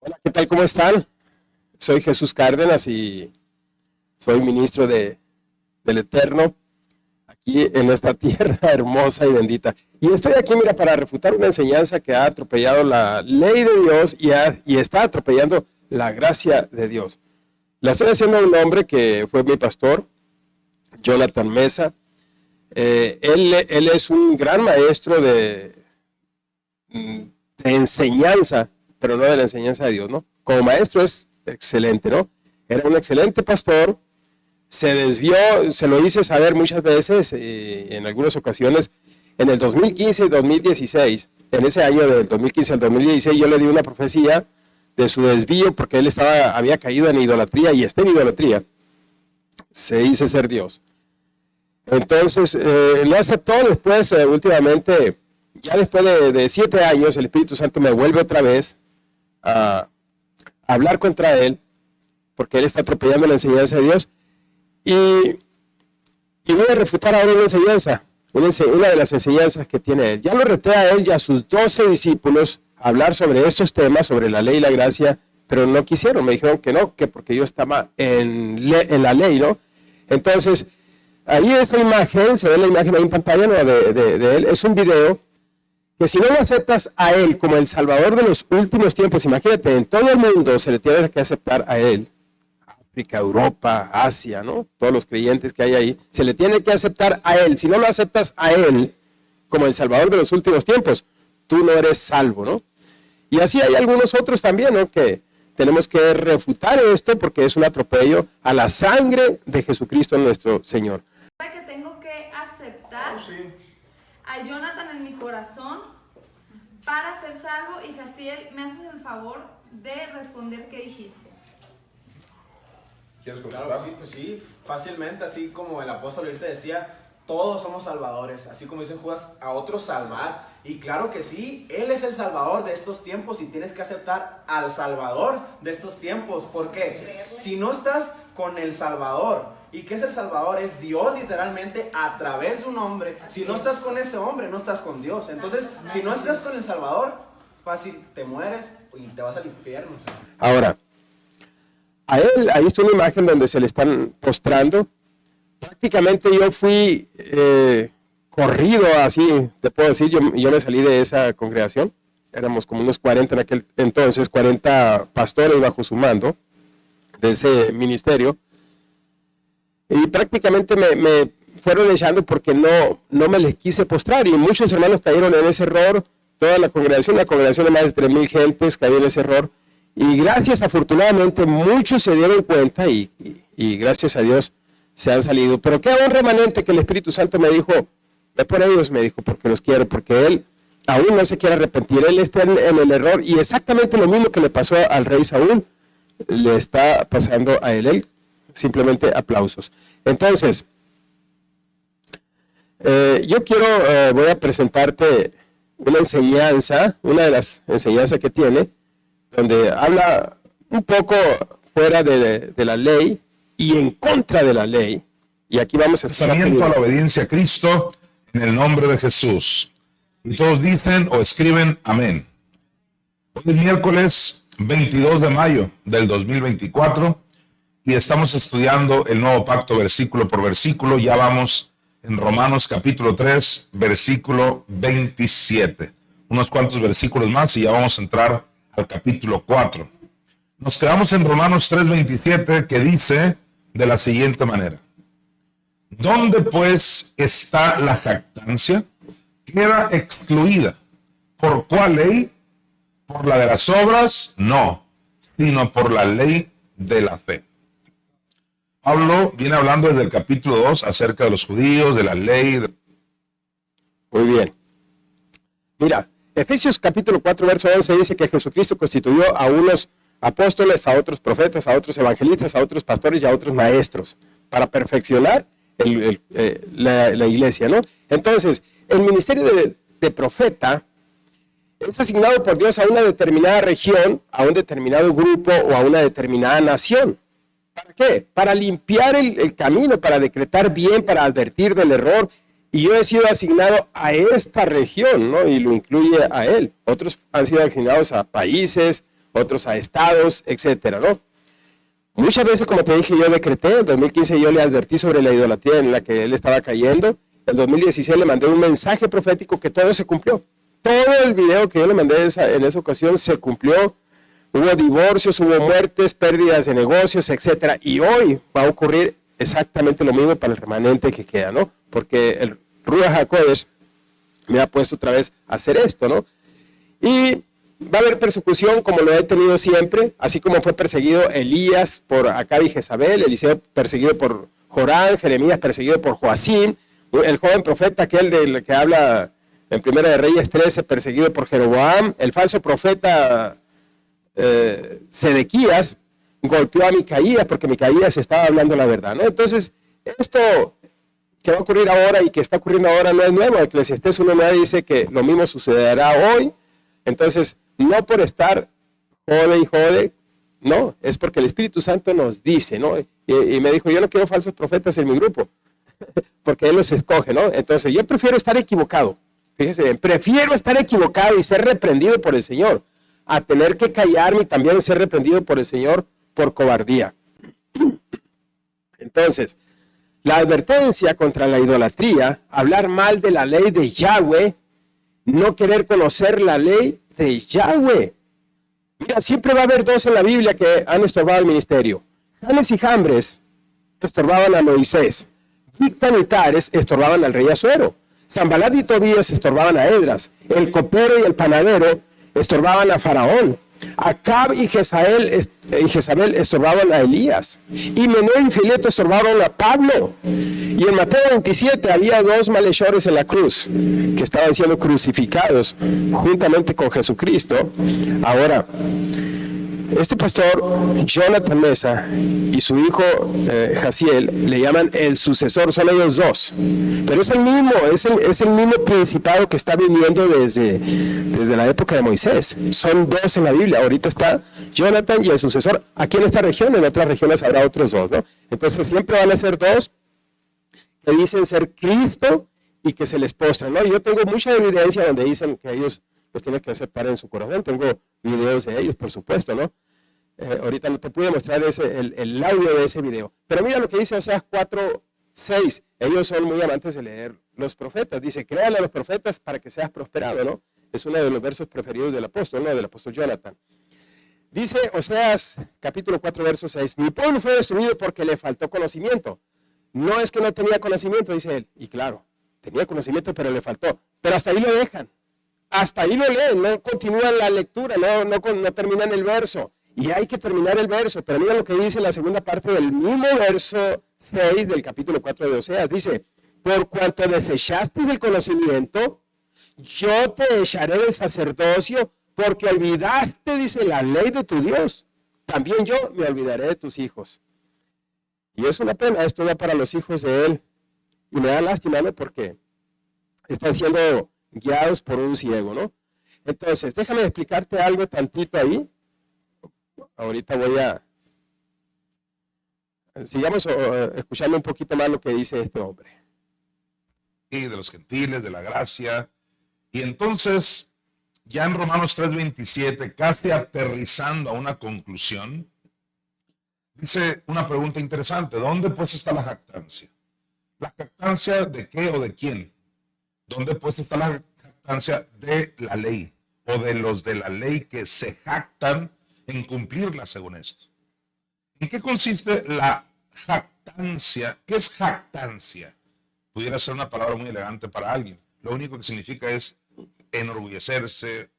Hola, ¿qué tal? ¿Cómo están? Soy Jesús Cárdenas y soy ministro del Eterno aquí en esta tierra hermosa y bendita. Y estoy aquí, mira, para refutar una enseñanza que ha atropellado la ley de Dios y está atropellando la gracia de Dios. La estoy haciendo a un hombre que fue mi pastor, Jonathan Mesa. Él es un gran maestro de enseñanza, pero no de la enseñanza de Dios, ¿no? Como maestro es excelente, ¿no? Era un excelente pastor, se desvió, se lo hice saber muchas veces, en algunas ocasiones, en el 2015 y 2016, en ese año del 2015 al 2016, yo le di una profecía de su desvío porque él había caído en idolatría y está en idolatría. Se dice ser Dios. Entonces, lo aceptó después, últimamente, ya después de 7 años, el Espíritu Santo me vuelve otra vez a hablar contra él, porque él está atropellando la enseñanza de Dios, y voy a refutar ahora una enseñanza, una de las enseñanzas que tiene él. Ya lo reté a él y a sus 12 discípulos a hablar sobre estos temas, sobre la ley y la gracia, pero no quisieron, me dijeron que no, que porque yo estaba en la ley, ¿no? Entonces, ahí esa imagen, se ve la imagen ahí en pantalla, ¿no? de él, es un video que si no lo aceptas a él como el Salvador de los últimos tiempos, imagínate, en todo el mundo se le tiene que aceptar a él, África, Europa, Asia, ¿no? Todos los creyentes que hay ahí, se le tiene que aceptar a él. Si no lo aceptas a él como el Salvador de los últimos tiempos, tú no eres salvo, ¿no? Y así hay algunos otros también, ¿no? Que tenemos que refutar esto porque es un atropello a la sangre de Jesucristo nuestro Señor. Que tengo que aceptar a Jonathan en mi corazón para ser salvo. Y Jaciel, me haces el favor de responder qué dijiste. ¿Quieres contestar? Claro, sí, pues sí, fácilmente, así como el apóstol ahorita decía, todos somos salvadores, así como dice Judas, a otros salvar. Y claro que sí, Él es el Salvador de estos tiempos y tienes que aceptar al Salvador de estos tiempos. Porque si no estás con el Salvador, ¿y qué es el Salvador? Es Dios literalmente a través de un hombre. Si no estás con ese hombre, no estás con Dios. Entonces, si no estás con el Salvador, fácil, te mueres y te vas al infierno. Ahora, a él, ahí está una imagen donde se le están postrando. Prácticamente yo fui corrido así, te puedo decir, yo me salí de esa congregación. Éramos como unos 40 en aquel entonces, 40 pastores bajo su mando de ese ministerio. Y prácticamente me fueron echando porque no me les quise postrar. Y muchos hermanos cayeron en ese error. Toda la congregación de más de 3,000 gentes cayó en ese error. Y gracias, afortunadamente, muchos se dieron cuenta y gracias a Dios se han salido. Pero queda un remanente que el Espíritu Santo me dijo, ve por ellos, me dijo, porque los quiero, porque Él aún no se quiere arrepentir. Él está en el error y exactamente lo mismo que le pasó al rey Saúl, le está pasando a él. Simplemente aplausos. Entonces, yo voy a presentarte una enseñanza, una de las enseñanzas que tiene, donde habla un poco fuera de la ley y en contra de la ley. Y aquí vamos a estar a la obediencia a Cristo en el nombre de Jesús. Y todos dicen o escriben amén. Hoy es miércoles 22 de mayo del 2024 y estamos estudiando el nuevo pacto versículo por versículo. Ya vamos en Romanos capítulo 3, versículo 27. Unos cuantos versículos más y ya vamos a entrar al capítulo 4. Nos quedamos en Romanos 3:27, que dice de la siguiente manera: ¿dónde pues está la jactancia? Queda excluida. ¿Por cuál ley? ¿Por la de las obras? No, sino por la ley de la fe. Pablo viene hablando desde el capítulo 2 acerca de los judíos, de la ley. Muy bien. Mira, Efesios capítulo 4, verso 11 dice que Jesucristo constituyó a unos apóstoles, a otros profetas, a otros evangelistas, a otros pastores y a otros maestros para perfeccionar la iglesia, ¿no? Entonces, el ministerio de profeta es asignado por Dios a una determinada región, a un determinado grupo o a una determinada nación. ¿Para qué? Para limpiar el camino, para decretar bien, para advertir del error. Y yo he sido asignado a esta región, ¿no? Y lo incluye a él. Otros han sido asignados a países, otros a estados, etcétera, ¿no? Muchas veces, como te dije, yo decreté, en 2015 yo le advertí sobre la idolatría en la que él estaba cayendo, en 2016 le mandé un mensaje profético que todo se cumplió. Todo el video que yo le mandé en esa ocasión se cumplió. Hubo divorcios, hubo muertes, pérdidas de negocios, etcétera. Y hoy va a ocurrir exactamente lo mismo para el remanente que queda, ¿no? Porque el Ruach HaKodesh me ha puesto otra vez a hacer esto, ¿no? Y va a haber persecución como lo he tenido siempre, así como fue perseguido Elías por Acab y Jezabel, Eliseo perseguido por Jorán, Jeremías perseguido por Joacín, el joven profeta aquel del que habla en Primera de Reyes 13, perseguido por Jeroboam, el falso profeta Sedequías golpeó a Micaías porque Micaías estaba hablando la verdad, ¿no? Entonces, esto que va a ocurrir ahora y que está ocurriendo ahora no es nuevo. Eclesiastés 1:9 dice que lo mismo sucederá hoy. Entonces, no por estar jode y jode, no, es porque el Espíritu Santo nos dice, ¿no? Y me dijo, yo no quiero falsos profetas en mi grupo, porque Él los escoge, ¿no? Entonces, yo prefiero estar equivocado. Fíjese bien, prefiero estar equivocado y ser reprendido por el Señor, a tener que callarme y también ser reprendido por el Señor por cobardía. Entonces, la advertencia contra la idolatría, hablar mal de la ley de Yahweh, no querer conocer la ley de Yahweh. Mira, siempre va a haber dos en la Biblia que han estorbado el ministerio. Janes y Jambres estorbaban a Moisés. Bigtan y Tares estorbaban al rey Asuero. Sanbalat y Tobías estorbaban a Edras. El copero y el panadero estorbaban a Faraón. Acab y Jezabel estorbaban a Elías. Y Meneo y Fileto estorbaban a Pablo. Y en Mateo 27 había dos malhechores en la cruz que estaban siendo crucificados juntamente con Jesucristo. Ahora, este pastor Jonathan Mesa y su hijo Jaciel le llaman el sucesor, son ellos dos, pero es el mismo, es el mismo principado que está viniendo desde la época de Moisés. Son dos en la Biblia, ahorita está Jonathan y el sucesor aquí en esta región, en otras regiones habrá otros dos, ¿no? Entonces siempre van a ser dos que dicen ser Cristo y que se les postran, ¿no? Y yo tengo mucha evidencia donde dicen que ellos los tienen que aceptar en su corazón. Tengo videos de ellos, por supuesto, ¿no? Ahorita no te pude mostrar el audio de ese video. Pero mira lo que dice Oseas 4:6. Ellos son muy amantes de leer los profetas. Dice, créale a los profetas para que seas prosperado, ¿no? Es uno de los versos preferidos del apóstol, ¿no? Del apóstol Jonathan. Dice Oseas capítulo 4, verso 6. Mi pueblo fue destruido porque le faltó conocimiento. No es que no tenía conocimiento, dice él. Y claro, tenía conocimiento, pero le faltó. Pero hasta ahí lo dejan. Hasta ahí lo leen, no continúan la lectura, no terminan el verso. Y hay que terminar el verso, pero mira lo que dice la segunda parte del mismo verso 6 del capítulo 4 de Oseas. Dice, por cuanto desechaste el conocimiento, yo te echaré del sacerdocio, porque olvidaste, dice, la ley de tu Dios. También yo me olvidaré de tus hijos. Y es una pena, esto va para los hijos de él. Y me da lástima, ¿no? Porque están siendo guiados por un ciego, ¿no? Entonces, déjame explicarte algo tantito ahí. Ahorita sigamos escuchando un poquito más lo que dice este hombre. Y de los gentiles, de la gracia. Y entonces, ya en Romanos 3:27, casi aterrizando a una conclusión, dice una pregunta interesante. ¿Dónde pues está la jactancia? ¿La jactancia de qué o de quién? ¿Dónde pues está la jactancia de la ley o de los de la ley que se jactan en cumplirla según esto? ¿En qué consiste la jactancia? ¿Qué es jactancia? Pudiera ser una palabra muy elegante para alguien. Lo único que significa es enorgullecerse,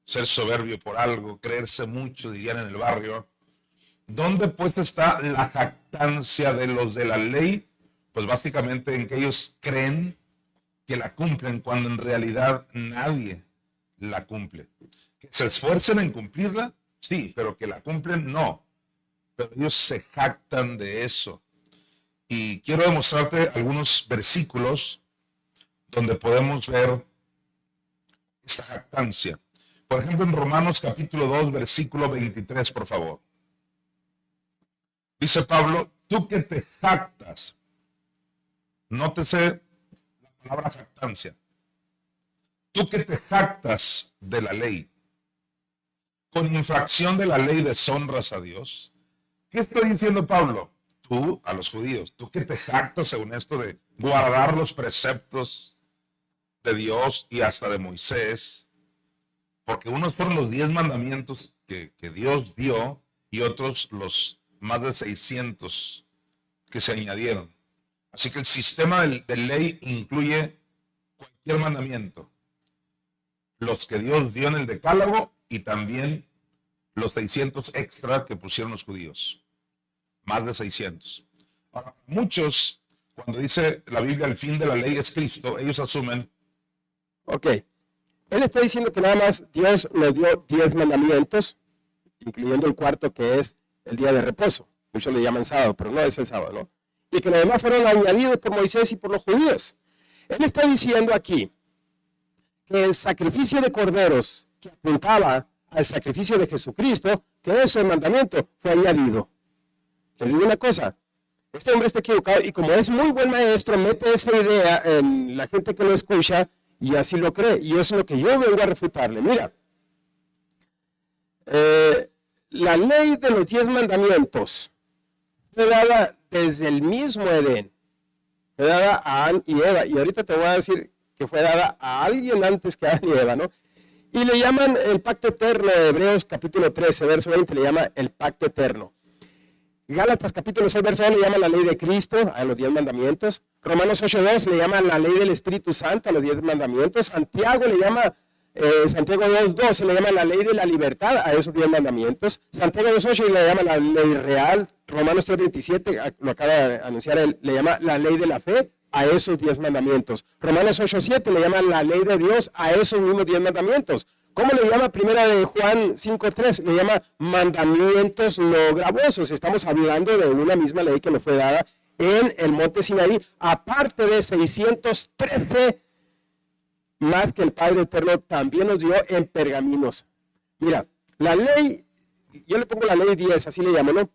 ser soberbio por algo, creerse mucho, dirían en el barrio. ¿Dónde pues está la jactancia de los de la ley? Pues básicamente en que ellos creen que la cumplen cuando en realidad nadie la cumple. Que se esfuercen en cumplirla, sí, pero que la cumplen, no. Pero ellos se jactan de eso. Y quiero demostrarte algunos versículos donde podemos ver esta jactancia. Por ejemplo, en Romanos capítulo 2, versículo 23, por favor. Dice Pablo, tú que te jactas. Nótese la palabra jactancia. Tú que te jactas de la ley, con infracción de la ley deshonras a Dios. ¿Qué está diciendo Pablo? Tú, a los judíos, tú que te jactas según esto de guardar los preceptos de Dios y hasta de Moisés, porque unos fueron los 10 mandamientos que Dios dio y otros los más de 600 que se añadieron. Así que el sistema de ley incluye cualquier mandamiento, los que Dios dio en el Decálogo y también los 600 extra que pusieron los judíos, más de 600. Ahora, muchos, cuando dice la Biblia el fin de la ley es Cristo, ellos asumen, ok, él está diciendo que nada más Dios nos dio 10 mandamientos, incluyendo el cuarto que es el día de reposo. Muchos le llaman sábado, pero no es el sábado, ¿no? Y que los demás fueron añadidos por Moisés y por los judíos. Él está diciendo aquí que el sacrificio de corderos que apuntaba al sacrificio de Jesucristo, que ese mandamiento fue añadido. Le digo una cosa, este hombre está equivocado y como es muy buen maestro, mete esa idea en la gente que lo escucha y así lo cree. Y eso es lo que yo vengo a refutarle. Mira, la ley de los 10 mandamientos fue dada desde el mismo Edén. Fue dada a Adán y Eva. Y ahorita te voy a decir que fue dada a alguien antes que Adán y Eva, ¿no? Y le llaman el pacto eterno de Hebreos capítulo 13, verso 20, le llama el pacto eterno. Gálatas capítulo 6, verso 1 le llama la ley de Cristo a los 10 mandamientos. Romanos 8.2 le llama la ley del Espíritu Santo a los 10 mandamientos. Santiago le llama, Santiago 2.12 le llama la ley de la libertad a esos 10 mandamientos. Santiago 2.8 le llama la ley real. Romanos 3.27, lo acaba de anunciar él, le llama la ley de la fe a esos 10 mandamientos. Romanos 8.7 le llama la ley de Dios a esos mismos 10 mandamientos. ¿Cómo le llama primera de Juan 5.3? Le llama mandamientos no gravosos. Estamos hablando de una misma ley que nos fue dada en el monte Sinaí, aparte de 613 más que el Padre Eterno también nos dio en pergaminos. Mira, la ley, yo le pongo la ley 10, así le llamo, ¿no?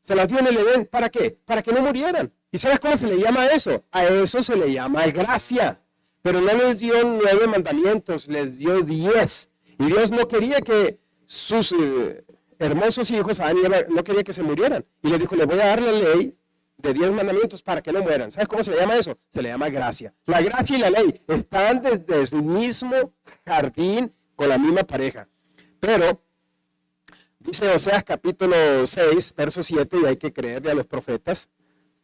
Se las dio en el Edén, ¿para qué? Para que no murieran. ¿Y sabes cómo se le llama a eso? A eso se le llama gracia. Pero no les dio 9 mandamientos, les dio 10. Y Dios no quería que sus hermosos hijos, Adán y Eva, no quería que se murieran. Y le dijo, le voy a dar la ley de 10 mandamientos para que no mueran. ¿Sabes cómo se le llama eso? Se le llama gracia. La gracia y la ley están desde el mismo jardín con la misma pareja. Pero, dice Oseas capítulo 6, verso 7, y hay que creerle a los profetas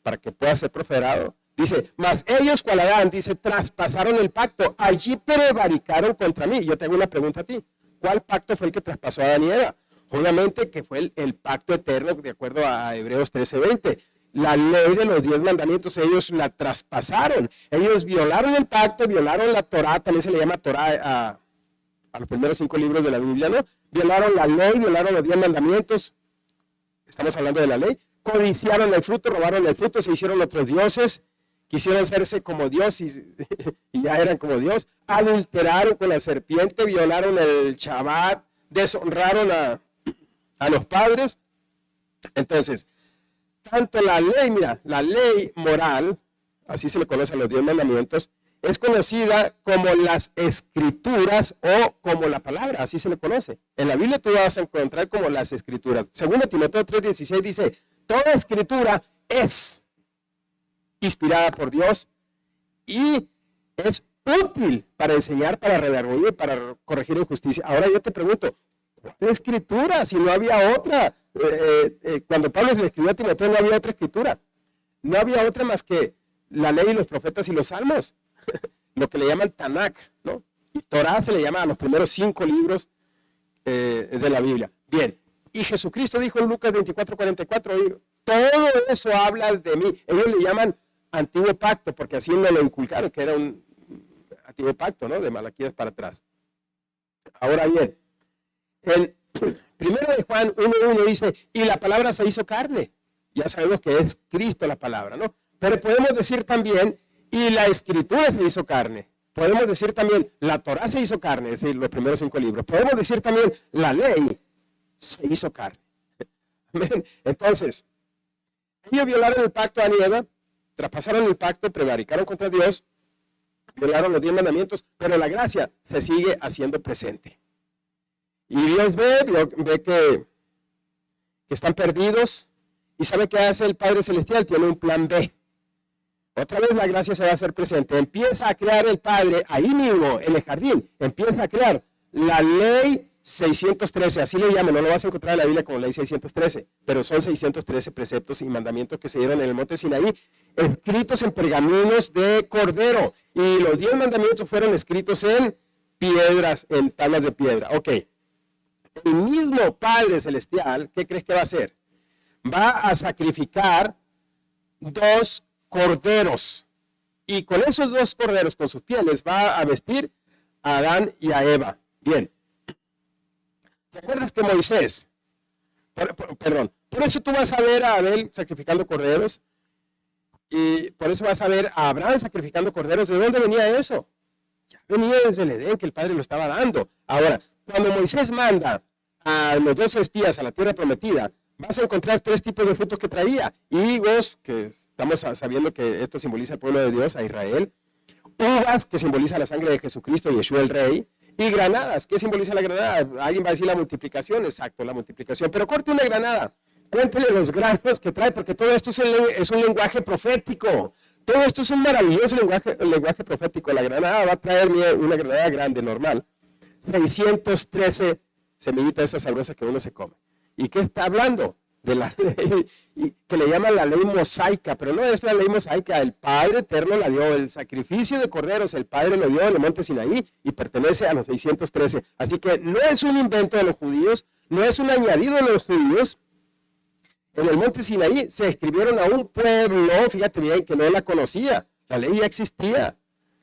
para que pueda ser prosperado. Dice, mas ellos cual Adán, dice, traspasaron el pacto, allí prevaricaron contra mí. Yo te hago una pregunta a ti, ¿cuál pacto fue el que traspasó a Adán y Eva? Obviamente que fue el pacto eterno, de acuerdo a Hebreos 13:20. La ley de los 10 mandamientos, ellos la traspasaron. Ellos violaron el pacto, violaron la Torá, también se le llama Torá a los primeros 5 libros de la Biblia, ¿no? Violaron la ley, violaron los 10 mandamientos. Estamos hablando de la ley. Codiciaron el fruto, robaron el fruto, se hicieron otros dioses. Quisieron hacerse como Dios y ya eran como Dios. Adulteraron con la serpiente, violaron el Shabbat, deshonraron a los padres. Entonces, tanto la ley, mira, la ley moral, así se le conoce a los 10 mandamientos, es conocida como las escrituras o como la palabra, así se le conoce. En la Biblia tú vas a encontrar como las escrituras. Según Timoteo 3:16 dice, toda escritura es inspirada por Dios y es útil para enseñar, para redarguir, para corregir injusticia. Ahora yo te pregunto, ¿cuál escritura? Si no había otra. Cuando Pablo se le escribió a Timoteo no había otra escritura. No había otra más que la ley, los profetas y los salmos. Lo que le llaman Tanakh, ¿no? Y Torá se le llama a los primeros 5 libros de la Biblia. Bien, y Jesucristo dijo en Lucas 24:44, todo eso habla de mí. Ellos le llaman antiguo pacto, porque así no lo inculcaron, que era un antiguo pacto, ¿no? De Malaquías para atrás. Ahora bien, en 1 de Juan 1:1 dice, y la palabra se hizo carne. Ya sabemos que es Cristo la palabra, ¿no? Pero podemos decir también, y la escritura se hizo carne. Podemos decir también, la Torá se hizo carne, es decir, los primeros 5 libros. Podemos decir también, la ley se hizo carne. Entonces, ellos violaron el pacto a Eva, traspasaron el pacto, prevaricaron contra Dios, violaron los 10 mandamientos, pero la gracia se sigue haciendo presente. Y Dios ve que están perdidos. ¿Y sabe qué hace el Padre Celestial? Tiene un plan B. Otra vez la gracia se va a hacer presente. Empieza a crear el Padre, ahí mismo, en el jardín, empieza a crear la ley 613, así le llaman, no lo vas a encontrar en la Biblia como ley 613, pero son 613 preceptos y mandamientos que se dieron en el monte Sinaí, escritos en pergaminos de cordero. Y los 10 mandamientos fueron escritos en piedras, en tablas de piedra. Ok. El mismo Padre Celestial, ¿qué crees que va a hacer? Va a sacrificar 2 corderos. Y con esos 2 corderos, con sus pieles, va a vestir a Adán y a Eva. Bien. ¿Te acuerdas que Moisés? Por eso tú vas a ver a Abel sacrificando corderos. Y por eso vas a ver a Abraham sacrificando corderos. ¿De dónde venía eso? Ya venía desde el Edén, que el Padre lo estaba dando. Ahora, cuando Moisés manda a los 12 espías a la tierra prometida, vas a encontrar 3 tipos de frutos que traía. Higos, que estamos sabiendo que esto simboliza al pueblo de Dios, a Israel. Uvas, que simboliza la sangre de Jesucristo, Yeshua el Rey. Y granadas, ¿qué simboliza la granada? Alguien va a decir la multiplicación, exacto, la multiplicación. Pero corte una granada, cuéntele los granos que trae, porque todo esto es un lenguaje profético. Todo esto es un maravilloso lenguaje profético. La granada va a traer una granada grande, normal. 613 semillitas esas sabrosas que uno se come. ¿Y qué está hablando? De la ley, que le llaman la ley mosaica, pero no es la ley mosaica, el Padre Eterno la dio, el sacrificio de corderos, el Padre lo dio en el monte Sinaí y pertenece a los 613. Así que no es un invento de los judíos, no es un añadido de los judíos. En el monte Sinaí se escribieron a un pueblo, fíjate bien, que no la conocía, la ley ya existía.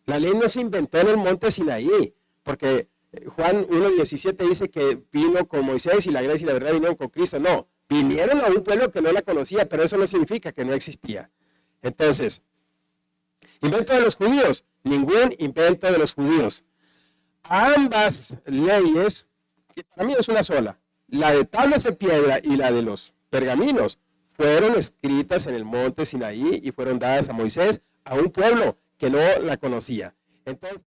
La ley no se inventó en el monte Sinaí, porque Juan 1:17 dice que vino con Moisés y la gracia y la verdad vinieron con Cristo. No, vinieron a un pueblo que no la conocía, pero eso no significa que no existía. Entonces, ¿invento de los judíos? Ningún invento de los judíos. Ambas leyes, que para mí es una sola, la de tablas de piedra y la de los pergaminos, fueron escritas en el monte Sinaí y fueron dadas a Moisés, a un pueblo que no la conocía. Entonces,